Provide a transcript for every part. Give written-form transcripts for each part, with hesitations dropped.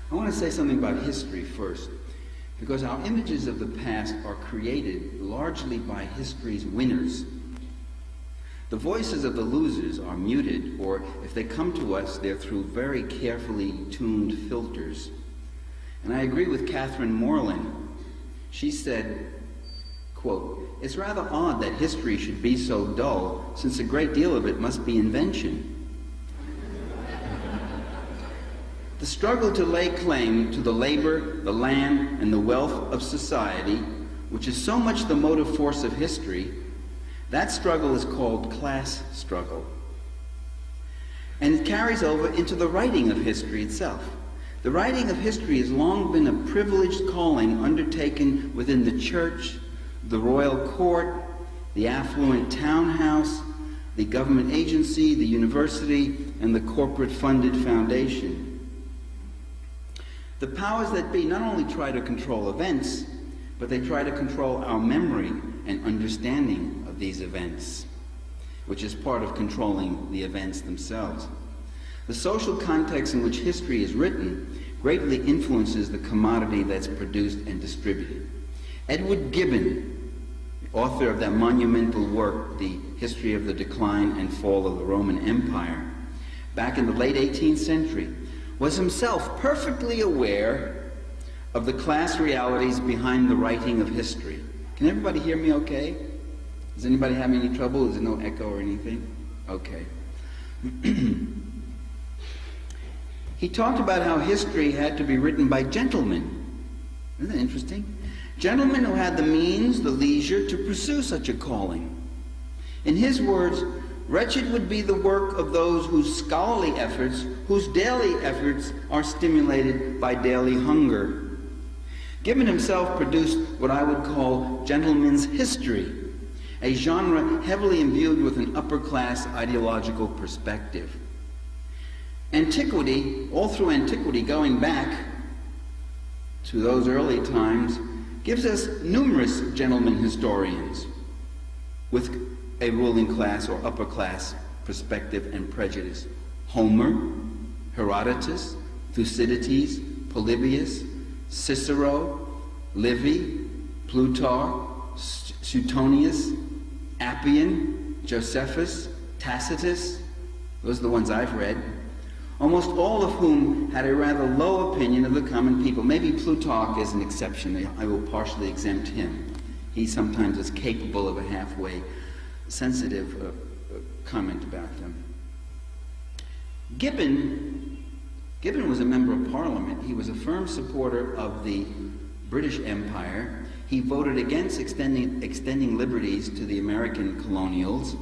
I want to say something about history first, because our images of the past are created largely by history's winners. The voices of the losers are muted, or if they come to us, they're through very carefully tuned filters. And I agree with Catherine Morland. She said, quote, "It's rather odd that history should be so dull, since a great deal of it must be invention." The struggle to lay claim to the labor, the land, and the wealth of society, which is so much the motive force of history, that struggle is called class struggle. And it carries over into the writing of history itself. The writing of history has long been a privileged calling undertaken within the church, the royal court, the affluent townhouse, the government agency, the university, and the corporate-funded foundation. The powers that be not only try to control events, but they try to control our memory and understanding of these events, which is part of controlling the events themselves. The social context in which history is written greatly influences the commodity that's produced and distributed. Edward Gibbon, the author of that monumental work, The History of the Decline and Fall of the Roman Empire, back in the late 18th century, was himself perfectly aware of the class realities behind the writing of history. Can everybody hear me okay? Does anybody have any trouble? Is there no echo or anything? Okay. He talked about how history had to be written by gentlemen. Isn't that interesting? Gentlemen who had the means, the leisure to pursue such a calling. In his words, wretched would be the work of those whose scholarly efforts, whose daily efforts are stimulated by daily hunger. Gibbon himself produced what I would call gentleman's history, a genre heavily imbued with an upper-class ideological perspective. Antiquity, all through antiquity, going back to those early times, gives us numerous gentleman historians with a ruling class or upper class perspective and prejudice. Homer, Herodotus, Thucydides, Polybius, Cicero, Livy, Plutarch, Suetonius, Appian, Josephus, Tacitus. Those are the ones I've read. Almost all of whom had a rather low opinion of the common people. Maybe Plutarch is an exception. I will partially exempt him. He sometimes is capable of a halfway sensitive comment about them. Gibbon was a member of Parliament. He was a firm supporter of the British Empire. He voted against extending liberties to the American colonials.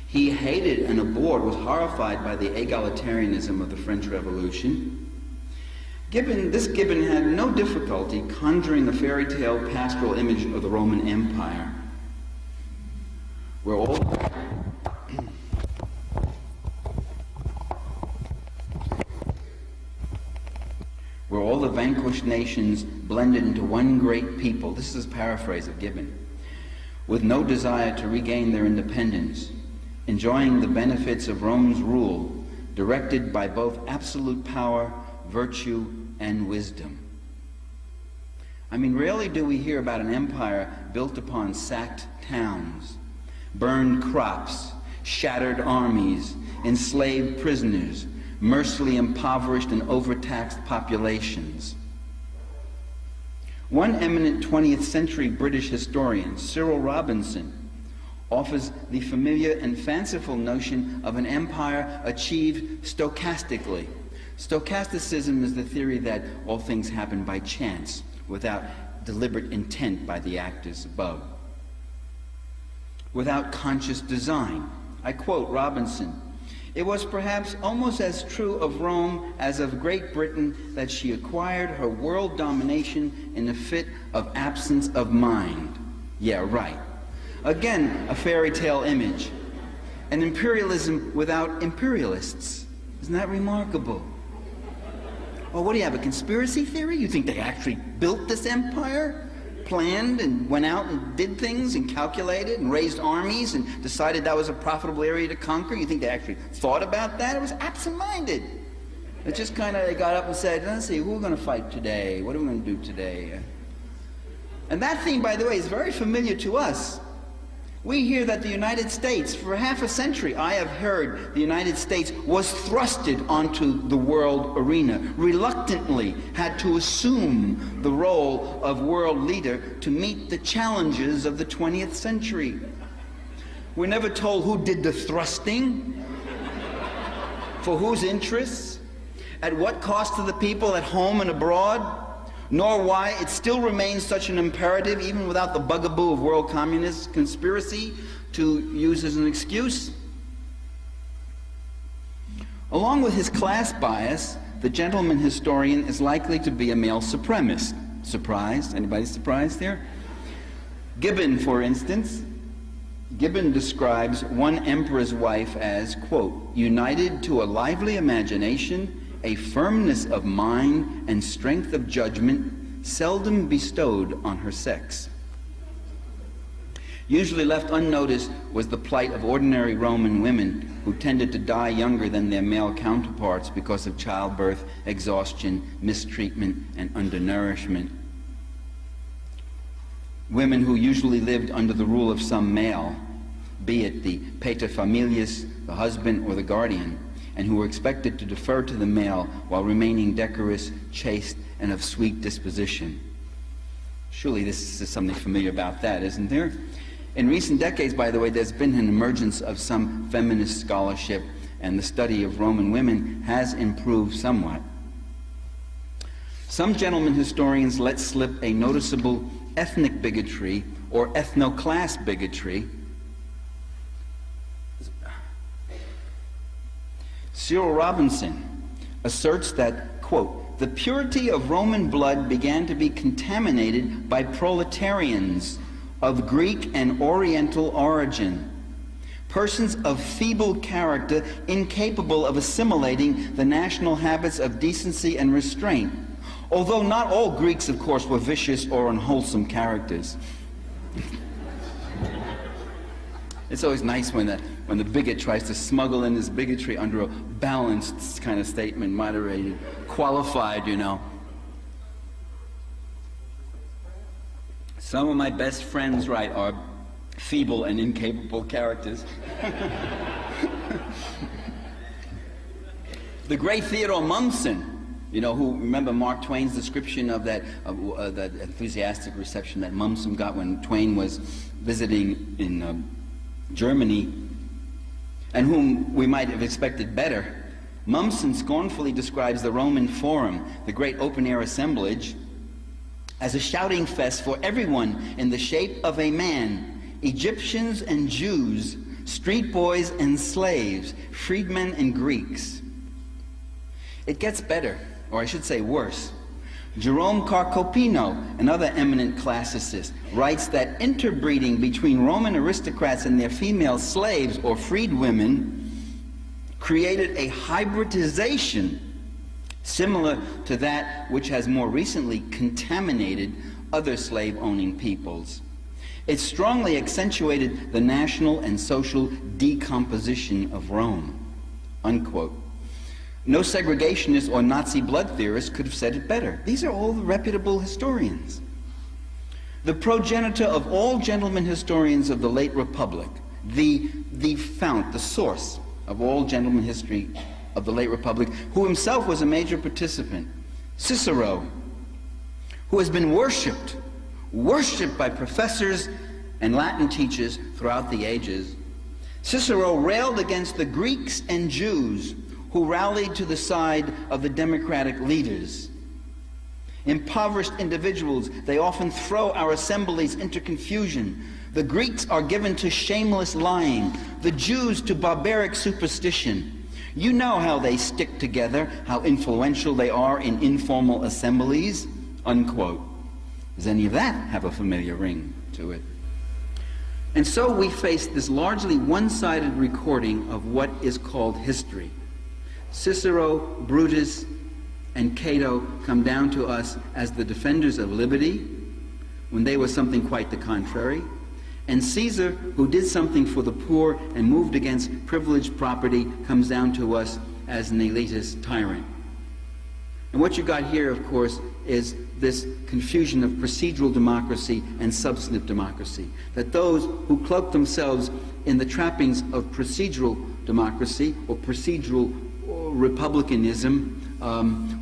He hated and abhorred, was horrified by the egalitarianism of the French Revolution. This Gibbon had no difficulty conjuring a fairy tale pastoral image of the Roman Empire, where all the vanquished nations blended into one great people. This is a paraphrase of Gibbon. With no desire to regain their independence, enjoying the benefits of Rome's rule, directed by both absolute power, virtue, and wisdom. I mean, rarely do we hear about an empire built upon sacked towns, burned crops, shattered armies, enslaved prisoners, mercilessly impoverished and overtaxed populations. One eminent 20th century British historian, Cyril Robinson, offers the familiar and fanciful notion of an empire achieved stochastically. Stochasticism is the theory that all things happen by chance, without deliberate intent by the actors above, without conscious design. I quote Robinson, "It was perhaps almost as true of Rome as of Great Britain that she acquired her world domination in a fit of absence of mind." Yeah, right. Again, a fairy tale image. An imperialism without imperialists. Isn't that remarkable? Well, what do you have, a conspiracy theory? You think they actually built this empire? Planned and went out and did things and calculated and raised armies and decided that was a profitable area to conquer? You think they actually thought about that? It was absent-minded. It just kind of got up and said, let's see, who are we going to fight today? What are we going to do today? And that theme, by the way, is very familiar to us. We hear that the United States, for half a century, I have heard the United States was thrusted onto the world arena, reluctantly had to assume the role of world leader to meet the challenges of the 20th century. We're never told who did the thrusting, for whose interests, at what cost to the people at home and abroad, nor why it still remains such an imperative, even without the bugaboo of world communist conspiracy, to use as an excuse. Along with his class bias, the gentleman historian is likely to be a male supremacist. Surprised? Anybody surprised here? Gibbon, for instance, Gibbon describes one emperor's wife as, quote, united to a lively imagination, a firmness of mind and strength of judgment seldom bestowed on her sex. Usually left unnoticed was the plight of ordinary Roman women who tended to die younger than their male counterparts because of childbirth, exhaustion, mistreatment, and undernourishment. Women who usually lived under the rule of some male, be it the paterfamilias, the husband, or the guardian, and who were expected to defer to the male while remaining decorous, chaste, and of sweet disposition. Surely this is something familiar about that, isn't there? In recent decades, by the way, there's been an emergence of some feminist scholarship, and the study of Roman women has improved somewhat. Some gentleman historians let slip a noticeable ethnic bigotry or ethno-class bigotry. Cyril Robinson asserts that, quote, the purity of Roman blood began to be contaminated by proletarians of Greek and Oriental origin, persons of feeble character incapable of assimilating the national habits of decency and restraint, although not all Greeks, of course, were vicious or unwholesome characters. It's always nice when the bigot tries to smuggle in his bigotry under a balanced kind of statement, moderated, qualified, you know. Some of my best friends, right, are feeble and incapable characters. The great Theodore Mommsen, you know, who, remember Mark Twain's description of that enthusiastic reception that Mommsen got when Twain was visiting in Germany, and whom we might have expected better. Mommsen scornfully describes the Roman Forum, the great open-air assemblage, as a shouting fest for everyone in the shape of a man, Egyptians and Jews, street boys and slaves, freedmen and Greeks. It gets better, or I should say worse. Jerome Carcopino, another eminent classicist, writes that interbreeding between Roman aristocrats and their female slaves or freedwomen created a hybridization similar to that which has more recently contaminated other slave-owning peoples. It strongly accentuated the national and social decomposition of Rome, unquote. No segregationist or Nazi blood theorist could have said it better. These are all the reputable historians. The progenitor of all gentlemen historians of the late Republic, the fount, the source of all gentleman history of the late Republic, who himself was a major participant, Cicero, who has been worshipped by professors and Latin teachers throughout the ages. Cicero railed against the Greeks and Jews who rallied to the side of the democratic leaders. Impoverished individuals, they often throw our assemblies into confusion. The Greeks are given to shameless lying, the Jews to barbaric superstition. You know how they stick together, how influential they are in informal assemblies, unquote. Does any of that have a familiar ring to it? And so we face this largely one-sided recording of what is called history. Cicero, Brutus, and Cato come down to us as the defenders of liberty, when they were something quite the contrary. And Caesar, who did something for the poor and moved against privileged property, comes down to us as an elitist tyrant. And what you got here, of course, is this confusion of procedural democracy and substantive democracy. That those who cloak themselves in the trappings of procedural democracy or procedural republicanism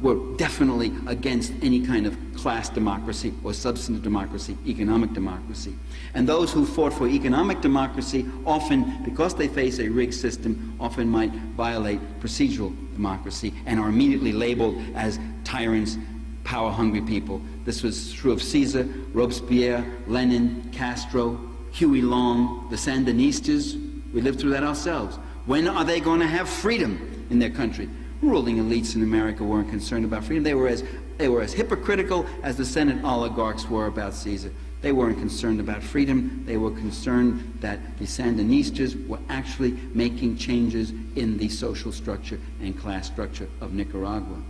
were definitely against any kind of class democracy or substantive democracy, economic democracy. And those who fought for economic democracy often, because they face a rigged system, often might violate procedural democracy and are immediately labeled as tyrants, power-hungry people. This was true of Caesar, Robespierre, Lenin, Castro, Huey Long, the Sandinistas. We lived through that ourselves. When are they going to have freedom in their country? Ruling elites in America weren't concerned about freedom. They were as hypocritical as the Senate oligarchs were about Caesar. They weren't concerned about freedom. They were concerned that the Sandinistas were actually making changes in the social structure and class structure of Nicaragua.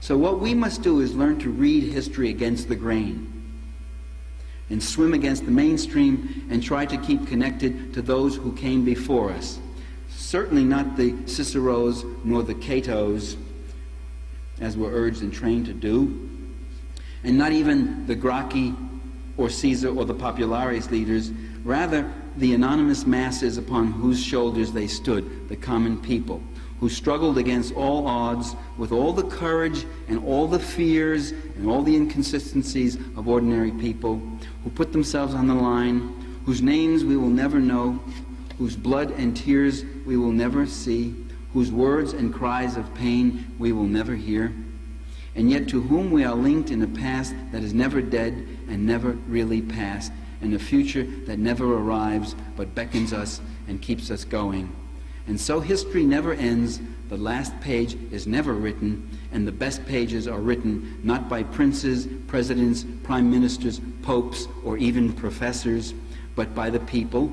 So what we must do is learn to read history against the grain and swim against the mainstream and try to keep connected to those who came before us. Certainly not the Ciceros nor the Catos, as we're urged and trained to do, and not even the Gracchi or Caesar or the Populares leaders, rather the anonymous masses upon whose shoulders they stood, the common people, who struggled against all odds with all the courage and all the fears and all the inconsistencies of ordinary people, who put themselves on the line, whose names we will never know, whose blood and tears we will never see, whose words and cries of pain we will never hear, and yet to whom we are linked in a past that is never dead and never really past, and a future that never arrives but beckons us and keeps us going. And so history never ends, the last page is never written, and the best pages are written not by princes, presidents, prime ministers, popes, or even professors, but by the people.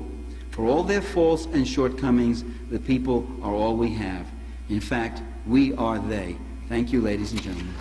For all their faults and shortcomings, the people are all we have. In fact, we are they. Thank you, ladies and gentlemen.